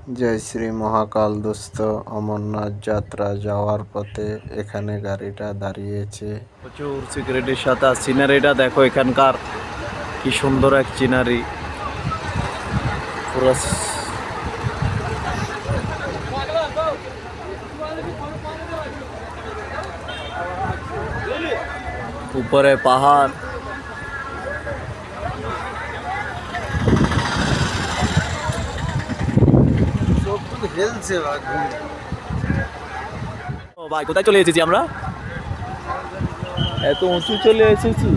জয় শ্রী মহাকাল দোস্ত, অমরনাথ যাত্রা যাওয়ার পথে এখানে গাড়িটা দাঁড়িয়েছে। প্রচুর সিকিউরিটির সাথে সিনারিটা দেখো, এখানকার কি সুন্দর এক সিনারি। পুরো উপরে পাহাড়, ও ভাই কোথায় চলে এসেছি আমরা? এত উঁচু চলে এসেছি।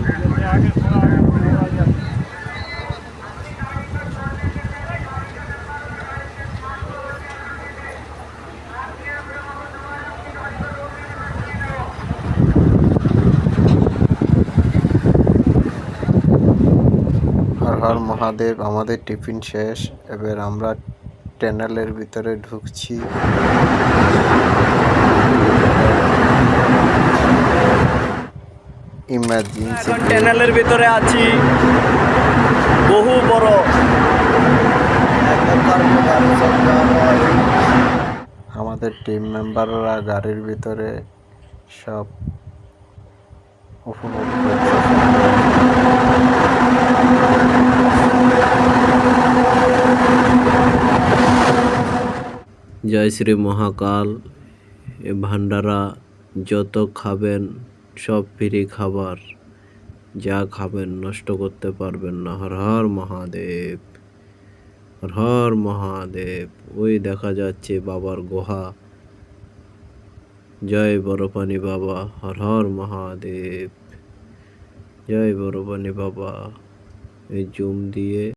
হর হর মহাদেব। আমাদের টিফিন শেষ, এবার আমরা টানেলের ভিতরে ঢুকছি। ইমার্জেন্সি টানেলের ভিতরে আছি, বহু বড়। আমাদের টিম মেম্বাররা গাড়ির ভিতরে সব উপভোগ করছে। জয় শ্রী মহাকাল। এ ভান্ডারা যত খাবেন সব ফ্রি খাবার, যা খাবেন নষ্ট করতে পারবেন না। হর হর মহাদেব, হর হর মহাদেব। ওই দেখা যাচ্ছে বাবার গুহা। জয় বড়পানি বাবা, হর হর মহাদেব। জয় বড়পানি বাবা। এই জুম দিয়ে